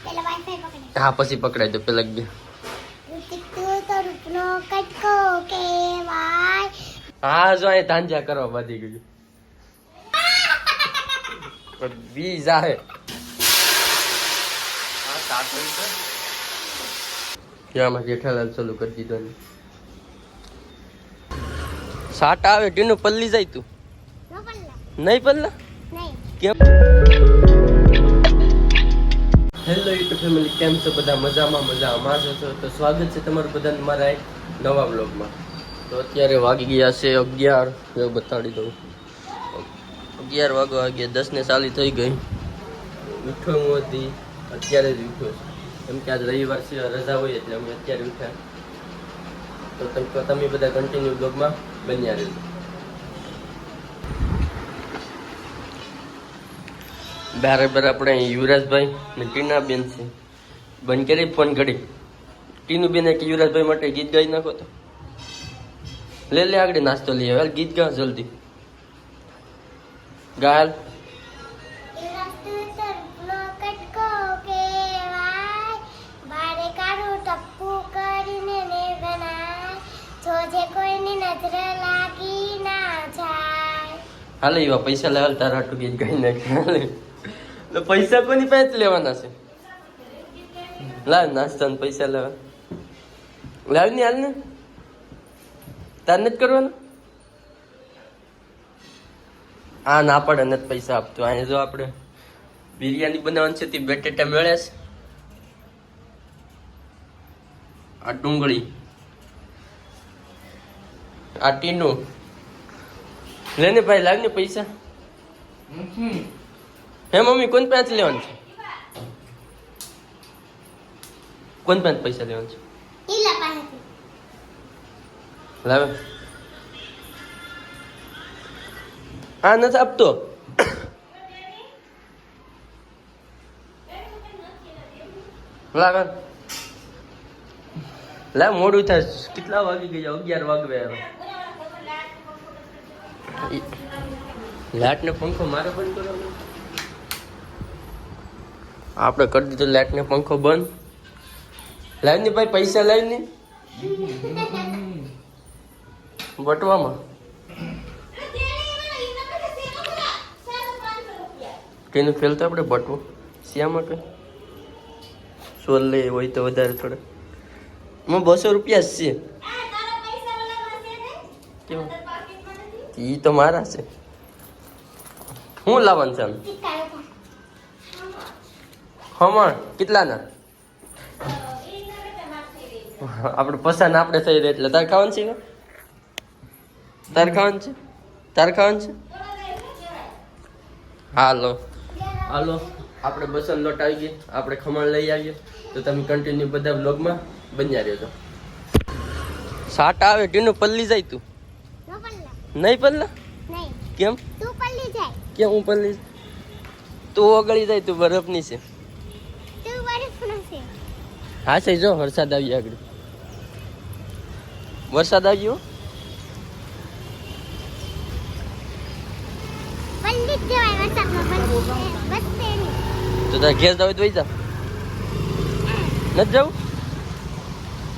હા પછી પકડાઈ દો પેલા બે હા જો અહીં તાંજા કરવા બાંધી ગયું બી જાહે ત્યાં જેઠાલાલ ચાલુ કરી દીધો ને સાટ આવે ટીનું પલ્લી જાય તું નહીં પલ્લા કેમ હેલો યુટ્યુબ ફેમિલી કેમ છો બધા મજામાં છો તો સ્વાગત છે તમારું બધાને મારા એક નવા બ્લોગમાં તો અત્યારે વાગી ગયા છે 11 એવું બતાડી દઉં 11 વાગવા ગયા 10 ને ચાલી થઈ ગઈ ઉઠો હું હતી અત્યારે જ ઉઠ્યો કેમ કે આજ રવિવાર છે રજા હોય એટલે અમે અત્યારે ઉઠ્યા તો તમે બધા કન્ટિન્યુ બ્લોગમાં બન્યા રહેજો બરાબર આપણે યુવરાજભાઈ ને ટીના બેન છે બંધ કરી ફોન કરી ટીનુ બેન કે યુવરાજભાઈ માટે ગીત ગાઈ નાખો તો લે આગળ નાસ્તો લઈ આવે ગીત ગા જલ્દી ગાલ હાલે એવા પૈસા લેવા તારા હાટુ ગીત ગાઈ નાખે તો પૈસા કોની પાસે લેવાના છે લાવ નાસ્તા ને પૈસા લેવા લાવ ને હાલ ને તાર નથી કરવાનું હા ના પડે નથી પૈસા આપતો અહીંયા જો આપણે બિરયાની બનાવવાની છે તે બટેટા મળ્યા છે આ ડુંગળી આ ટીનું લેને ભાઈ લાવ ને પૈસા હે મમ્મી કોણ પાંચ લેવાનું છે કોણ પાંચ પૈસા લેવાનું છે લાવે હા નથી આપતો લાવે લાવ મોડું થાય કેટલા વાગી ગયા 11 વાગવે હવે લાઈટ ને પંખો મારે બંધ કરવાનો આપણે કરી દીધો લાઈટ ને પંખો બંધ લાવી ને ભાઈ પૈસા લાવી ને બટવામાં કેનું ફેલ તો આપણે બટવું શિયામાં કઈ સોલ લે હોય તો વધારે થોડે માં 200 રૂપિયા જ છે કેવું ઈ તો મારા છે હું લાવવાનું છે ખમણ કેટલાના આપણે પસંદ આપણે થઈ રહે એટલે તાર ખાવાનું છે તાર ખાવાનું છે હાલો આપણે બસન લોટ આવી ગઈ આપણે ખમણ લઈ આવીએ તો તમે કન્ટિન્યુ બધા વ્લોગમાં બન્યા રહેજો સાટ આવે ટીનું પલ્લી જાય તું નહીં પલ્લા કેમ કેમ હું પલ્લી તું ઓગળી જાય તું બરફની છે હા સહી જો વરસાદ આવી આગળ વરસાદ આવ્યો તો તાર ઘેર જાવ તો વઈ જા નથી જાવ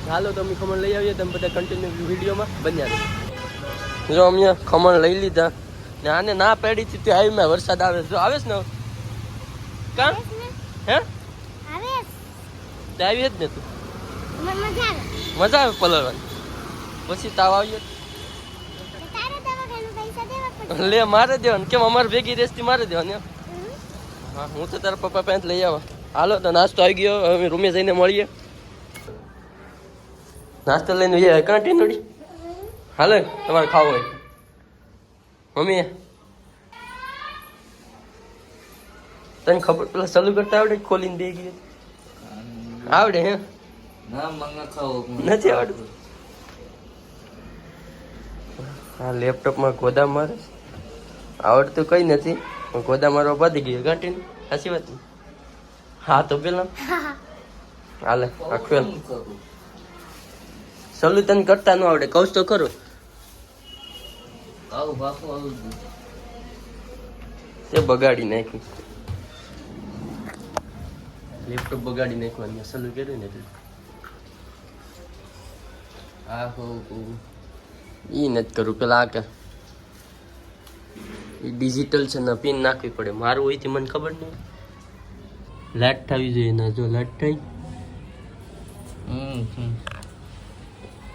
હાલો તો અમે ખમણ લઈ આવીએ તમે બધા કન્ટિન્યુ વિડીયોમાં બન્યા જો અમે ખમણ લઈ લીધા ને આને ના પેડી થી તે આવી માં વરસાદ આવે જો આવે ને કામ હે તે આવી જ ને તું મજા આવે પલળવાની પછી તાવ આવ્યો લે મારે દેવાનું કેમ અમારે ભેગી રેસથી મારે દેવાની હા હું તો તારા પપ્પા પાસે લઈ આવા હાલો તો નાસ્તો આવી ગયો હવે રૂમે જઈને મળીએ નાસ્તો લઈને કન્ટિન્યુ હાલે તમારે ખાવું હોય મમ્મી તને ખબર પેલા ચાલુ કરતા આવડે ખોલીને દે ગઈ આવડે હે નથી આવડતું હા લેપટોપમાં ગોદા મારે આવડતું કઈ નથી ગોદા મારવા બાંધી ગયો કન્ટિન્યુ સાચી વાત હા તો પેલા હાલે આખું ચાલુ તને કરતા ન આવડે કહું તો ખરું તે બગાડી નાખી લેપટોપ બગાડી નાખવાની સલું કર્યું ને એટલે આ હો ઈ નથી કરું પેલા આ કે એ ડિજિટલ છે ને પિન નાખવી પડે મારું હોયથી મને ખબર નહીં લાઈટ થવી જોઈએ ના જો લાઈટ થઈ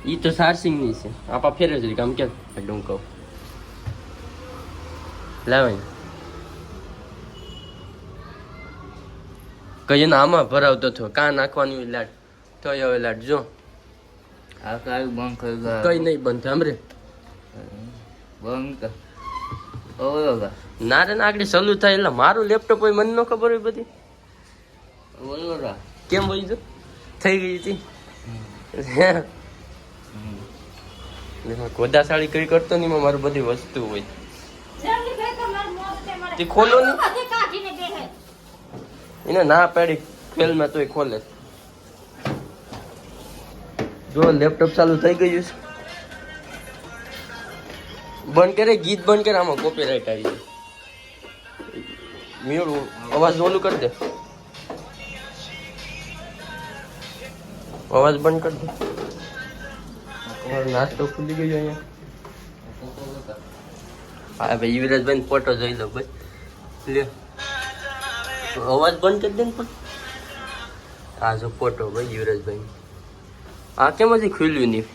ઈ તો ચાર્જિંગ ની છે આપા ફેરે છે કામ કે ડું કહું લાવાય કઈ ને આમાં ભરાવતો થયો કાં નાખવાની હોય લાઈટ તો હવે લાઈટ જો આ કાય બંધ કરી દે કઈ નહીં બંધ સાંભળે બંધ કર ઓય ના રે ના આગળ ચાલુ થાય એટલે મારું લેપટોપ હોય મને ન ખબર હોય બધી ઓય કેમ હોય તો થઈ ગઈ હતી ગોદાસાળી કઈ કરતો નહીં મારું બધી વસ્તુ હોય તે ખોલો નહીં એને ના પાડી ફેલમાં તોય ખોલે જો લેપટોપ ચાલુ થઈ ગયું છે બંધ કરે ગીત બંધ કરે આમાં કોપીરાઈટ આવી જાય મેળવું અવાજ ઓલું કરી દે અવાજ બંધ કરી દે અમારો નાસ્તો ખુલી ગયો અહીંયા હા ભાઈ યુવરાજભાઈ ફોટો જોઈ લો ભાઈ લે અવાજ બંધ કરી દે ને પણ આ જો ફોટો ભાઈ યુવરાજભાઈ આ કેમ હજી ખુલ્યું નહીં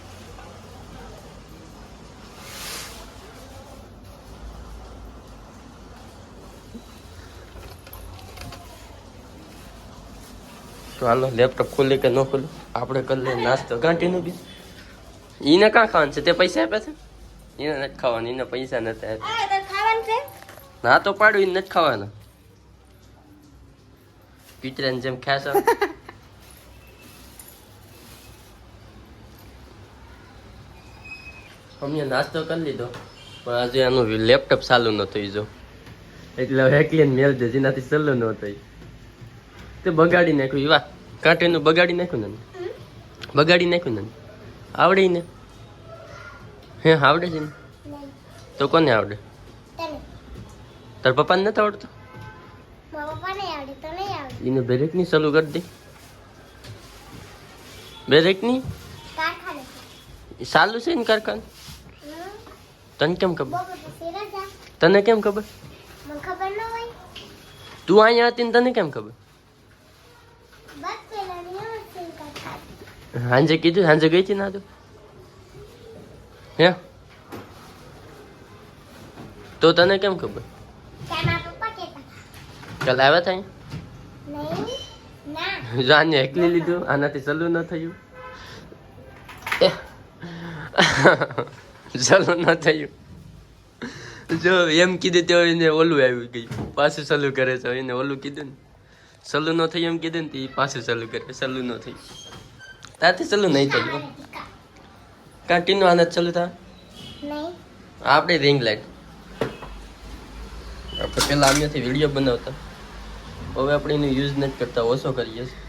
તો હાલો લેપટોપ ખુલે કે ન ખુલે આપણે કરી લઈએ નાસ્તો કાંટીનું બી એને કાં ખાવાનું છે તે પૈસા આપ્યા છે એને નથી ખાવાનું એને પૈસા નથી આપ્યા ના તો પાડું એને નથી ખાવાના પીતરાની જેમ ખાશો અમે નાસ્તો કરી લીધો પણ આજે આનું લેપટોપ ચાલુ ન થયું જો એટલે હેકલીને મેલ દે જેનાથી ચાલુ ન થઈ તે બગાડી નાખ્યું વાહ કાંટીનું બગાડી નાખ્યું ને બગાડી નાખ્યું ને આવડે ને હે આવડે છે ને તો કોને આવડે તાર પપ્પાને નથી આવડતું એને બ્રેક ની ચાલુ કરી દે બ્રેક ની ચાલુ છે ને કારખાન તને કેમ ખબર તને કેમ ખબર તું અહીંયા હતી ને તને કેમ ખબર હાંજે કીધું હાંજે ગઈ હતી ના તો હે તો તને કેમ ખબર કાલ આવ્યા હતા અહીંયા જાને એકલી લીધું આનાથી ચાલુ ન થયું ચાલુ ન થયું જો એમ કીધું તો એને ઓલું આવી ગયું પાછું ચાલુ કરે છે એને ઓલું કીધું ને ચાલુ ન થયું એમ કીધું ને તે પાછું ચાલુ કરે ચાલુ ન થયું તારથી ચાલુ નહીં થયું કાંટીનું આના ચાલુ થાય આપણે રિંગ લાઈટ આપણે પેલા અહીંયાથી વિડીયો બનાવતા હવે આપણે એનો યુઝ નથી કરતા ઓછો કરીએ છીએ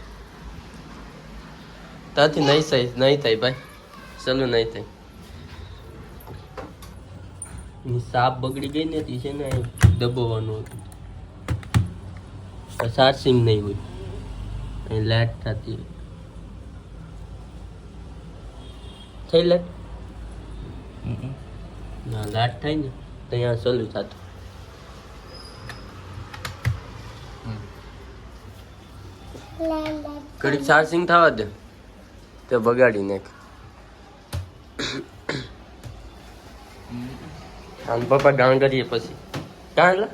ત્યાંથી નહીં થાય ભાઈ ચાલુ નહીં થાય એની સાપ બગડી ગઈ ને છે ને દબાવવાનું હતું ચાર્જિંગ નહીં હોય અહીં લાઈટ થતી થઈ લાઈટ ના લાઈટ થાય ને તો અહીંયા ચાલુ થતું ઘડીક ચાર્જિંગ થવા દે તે બગાડી નાખ આમ પપ્પા ગાણ કરીએ પછી ગાણ લા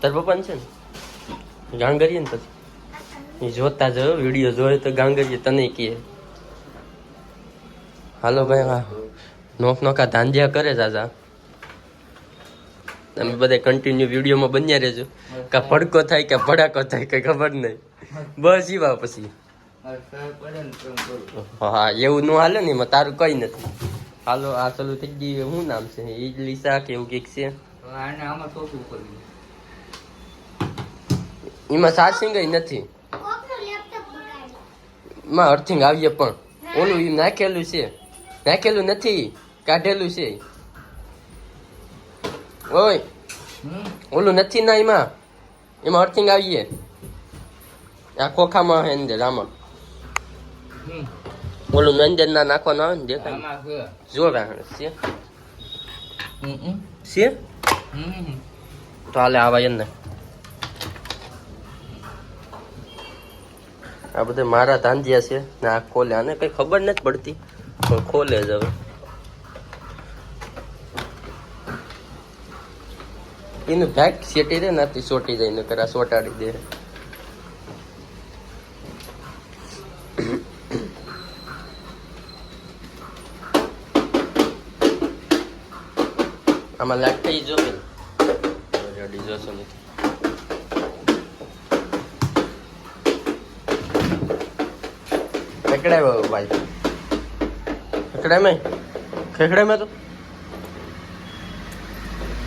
તાર પપ્પાને છે ને ગાણ કરીએ ને પછી એ જોતા જો વિડીયો જોયે તો ગાણ કરીએ તને કીએ હાલો ભાઈ હા નોખા ધાંધિયા કરે દાદા તમે બધા કન્ટિન્યુ વિડીયોમાં બન્યા રહેજો કા ભડકો થાય કે ભડાકો થાય કઈ ખબર નહીં બસ ઈવા પછી હા એવું નું હાલે ને એમાં તારું કઈ નથી હાલો આ ચાલુ થઈ ગઈ શું નામ છે ઈડલી શાક એવું કઈક છે એમાં ચાર્જિંગ નથી એમાં અર્થિંગ આવીએ પણ ઓલું એમ નાખેલું નથી કાઢેલું છે ઓય ઓલું નથી ના એમાં અર્થિંગ આવીએ આ ખોખામાં હે અંદર આમાં ઓલું અંદર ના નાખવાનું આવે ને દેખાય આમાં છે જો રાહણ છે છે તો હાલે આવા એને આ બધે મારા ધાંધિયા છે ને આ ખોલે આને કઈ ખબર નથી પડતી પણ ખોલે જ હવે એનું ભાગ સેટી રે નાથી સોટી જાય ને કરા સોટાડી દે આમાં લાગ થઈ જો રેડી જોશો ને ખેકડાય ભાઈ ખેકડાય મેં તો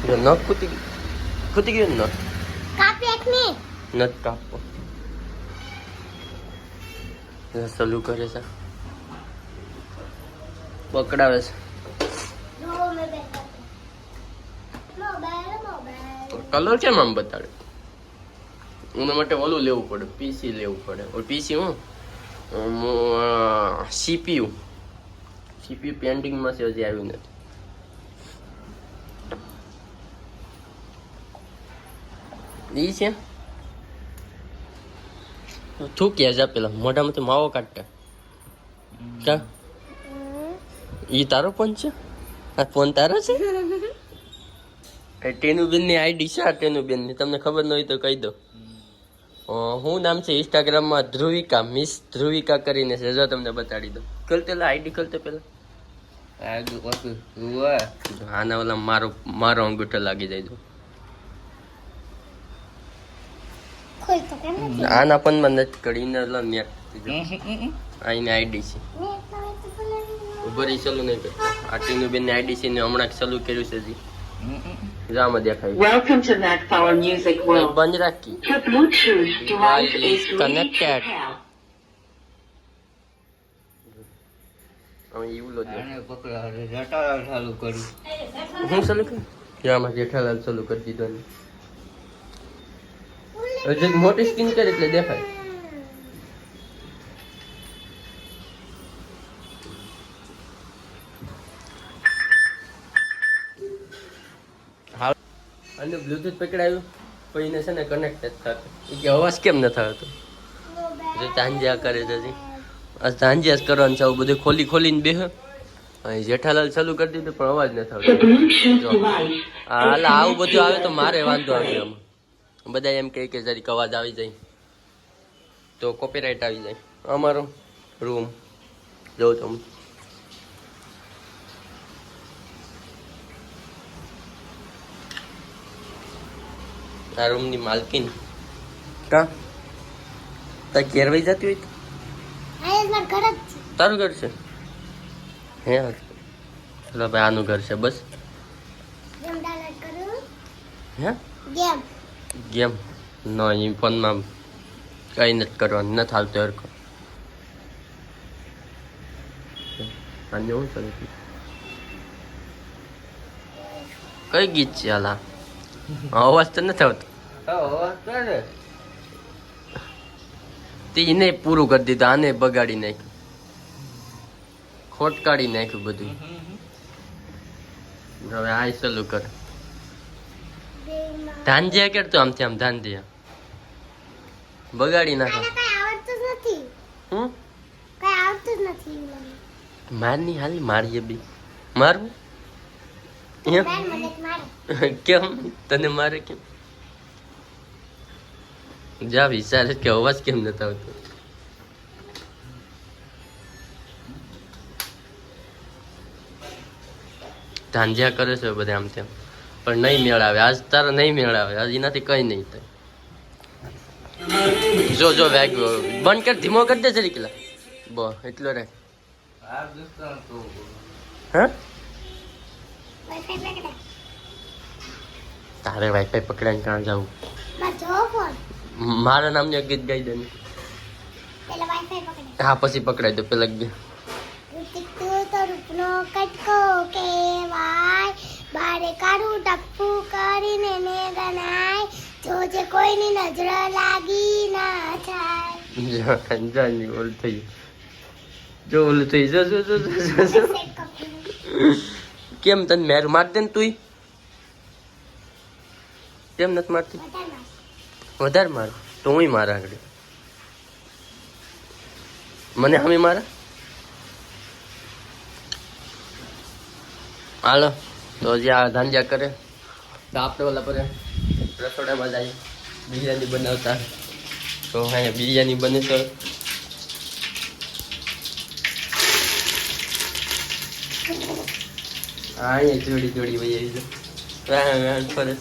જો નખ ખૂતી ગયું ને કાપી એક ને નખ કાપો સલું કરે છે પકડાવે છે કલર કેમ આમ બતાડે એના માટે ઓલું લેવું પડે પીસી લેવું પડે ઓલું પીસી હું સીપીયુ પેન્ડિંગમાં છે હજી આવ્યું નથી ઈ છે થૂક્યા જા પેલા મોઢામાંથી માવો કાઢતા કા ઈ તારો ફોન છે આ ફોન તારો છે ટેનુબેન ની આઈડી છે આ ટેનુબેન ની તમને ખબર ન હોય તો કહી દો હું નામ છે ઇન્સ્ટાગ્રામમાં ધ્રુવિકા મિસ ધ્રુવિકા કરીને છે જો તમને બતાડી દો ખોલતે આઈડી ખોલતે પેલા આગળ પાછું ઉવા આના ઓલા મારો અંગૂઠો લાગી જાય તો કોઈ તો કેમ નથી આના પણ મને નથી કરીને ઓલા નેટ આઈને આઈડી છે ઉભરી ચાલુ નહીં કરતો આ ટીનુબેન ની આઈડી છે ને હમણાં ચાલુ કર્યું છે હજી જામાં દેખાય Welcome to Mac Power Music World. બંધ રાખી The Bluetooth device is connected. connected. હવે એવું લો દે આને પકડા રટાડા ચાલુ કર્યું હું ચાલુ કરું જામાં જેઠાલાલ ચાલુ કરી દીધો ને હજી મોટી સ્ક્રીન કરે એટલે દેખાય હા અને બ્લૂટૂથ પકડાયું પછી એને છે ને કનેક્ટ જ થતું એ કે અવાજ કેમ ન થતો જો તાંજ્યા કરે છે હજી આ તાંજ્યા જ કરવાનું છે આવું બધું ખોલીને બેહ અહીં જેઠાલાલ ચાલુ કરી દીધું પણ અવાજ ન થતો The Bluetooth device હાલ આવું બધું આવે તો મારે વાંધો આવે આમ બધા એમ કહે કે જરીક અવાજ આવી જાય તો કોપીરાઇટ આવી જાય અમારો રૂમ જોઉં તમે આ રૂમની માલકીન કા તાર ઘેરવાઈ જતી હોય તો આ માર ઘર જ છે તારું ઘર છે હે ચલો ભાઈ આનું ઘર છે બસ ગેમ ડાઉનલોડ કરું હે ગેમ ગેમ ન એ ફોનમાં કંઈ નથી કરવાનું નથી હાલતો હરકો આજે હું ચાલે કઈ ગીત છે હાલા અવાજ તો નથી આવતો અવાજ કરે તે એને પૂરું કરી દીધું આને બગાડી નાખ્યું ખોટ કાઢી નાખ્યું બધું હવે આ ચાલુ કર ધાંધિયા કરતો આમથી આમ ધાંધિયા બગાડી નાખો આને કઈ આવડતું જ નથી હું કઈ આવડતું જ નથી મને મારની હાલી મારીએ બી મારવું એમ બેન મને જ મારે કેમ તને મારે કેમ જા વિચારે કે અવાજ કેમ નથી આવતો ધાંધિયા કરે છે બધા આમ તેમ પણ નહીં મેળ આવે આજ તારે નહીં મેળ આવે આજ એનાથી કઈ નહીં થાય જો વાગ્યો બંધ કર ધીમો કરી દે જરી કેલા બ એટલો રાખ આ દુસ્તાર તો હા વાઈફાઈ પકડે તારે વાઈફાઈ પકડાઈને કાં જવું માર જો ફોન મારા નામનું એક ગીત ગાઈ દે ને પેલા વાઈફાઈ પકડે હા પછી પકડાઈ દો પેલા ગીત ઋતિક તું તો રૂપનો કટકો કેવાય બારે કાઢું ટપ્પુ કરીને ને ગણાય જોજે કોઈની નજર લાગી ના જાય અંજાની ઓલું થઈ જો ઓલું થઈ જો જો જો જો, જો, જો. કેમ તને મેર માર દે ને તું કેમ નથી મારતી વધારે માર તો હું મારા આગળ મને હમી મારા હાલો તો હજી આ ધાંધ્યા કરે તો આપણે ઓલા પર રસોડામાં જઈએ બિરયાની બનાવતા તો અહીંયા બિરયાની બને તો અહીંયા જોડી જોડી વહી આવી ફરજ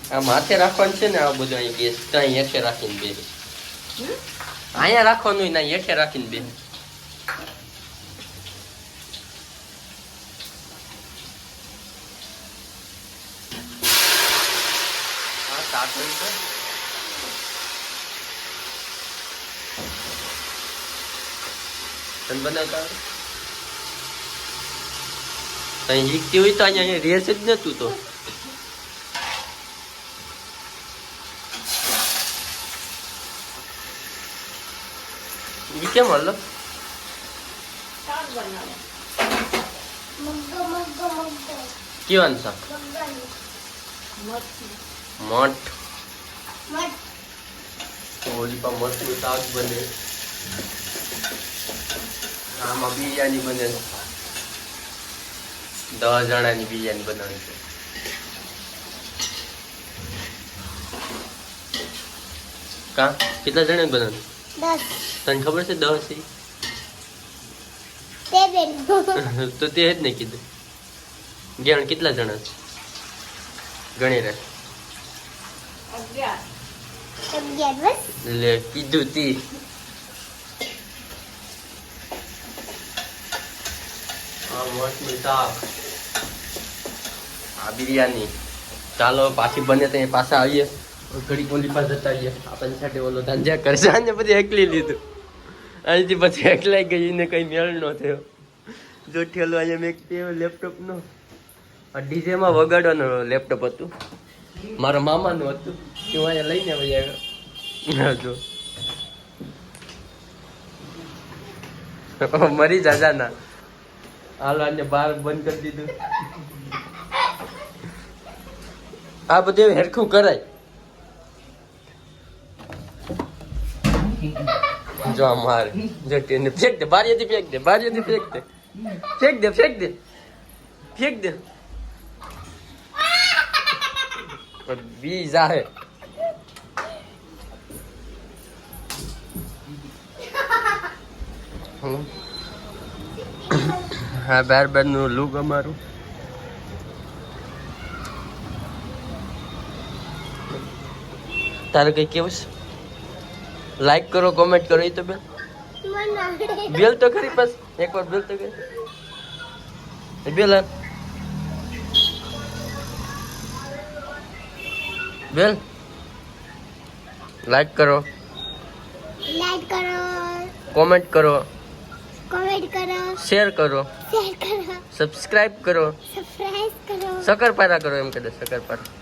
આ માથે રાખવાનું છે ને આ બધું અહીં ગેસ ત્યાં હેઠે રાખીને બે અહીંયા રાખવાનું ના હેઠે રાખીને બે તને બનાવતા અહીં શીખતી હોય તો અહીંયા રેસ જ નતું તો કેમ હલો કેવાનું શાક મઠ ઓલી પા મઠનું શાક બને આમાં બિરયાની બને 10 જણાની બિરયાની બનાવી છે કા કેટલા જણા બનાવી 10 તને ખબર છે 10 છે તે બેન તો તે જ ને કીધું ગણ કેટલા જણા છે ગણી રે 11 બસ લે કીધું તી આ મઠનું શાક આ બિરયાની ચાલો પાછી બને તો પાછા આવીએ ઘડી ઓલી પાસે જતા આવીએ આપણને સાથે ઓલો ધાંધ્યા કરશે ને પછી એકલી લીધું અહીંથી પછી એકલાઈ ગઈ ને કઈ મેળ ન થયો જો ઠેલો અહીંયા મેં લેપટોપ નો આ ડીજેમાં વગાડવાનું લેપટોપ હતું મારા મામાનું હતું કે હું અહીંયા લઈને આવી આવ્યો જો મરી જાજા ના હાલ આને બહાર બંધ કરી દીધું આ બધું હેરખું કરાય જો આ મારે જો તેને ફેંક દે બારીએથી ફેંક દે બારીએથી ફેંક દે ફેંક દે ફેંક દે ફેંક દે બી જાહે હા બાર નું લુક અમારું તારે કઈ કેવું છે લાઈક કરો કોમેન્ટ કરો એ તો બેલ બેલ તો ખરી બસ એકવાર બેલ તો કરી બેલ બેલ લાઈક કરો કોમેન્ટ કરો શેર કરો સબસ્ક્રાઇબ કરો શકરપારા કરો એમ કદાચ શકરપારા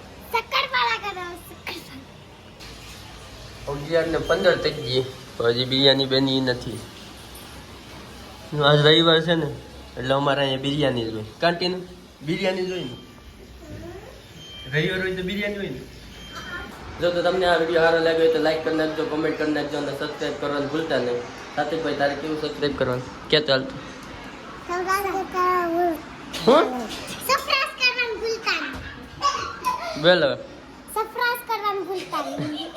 11:15 થઈ ગઈ હજી બિરયાની બની નથી આજ રવિવાર છે ને એટલે અમારે અહીંયા બિરયાની જ હોય કાંટીન બિરયાની જ હોય ને રવિવાર હોય તો બિરયાની હોય ને જો તો તમને આ વિડીયો સારો લાગ્યો તો લાઈક કરી નાખજો કોમેન્ટ કરી નાખજો અને સબસ્ક્રાઈબ કરવાનું ભૂલતા નહીં સાથે ભાઈ તારે કેવું સબસ્ક્રાઈબ કરવાનું કે ચાલતું હું બેલ હવે સબસ્ક્રાઇબ કરવાનું ભૂલતા નહીં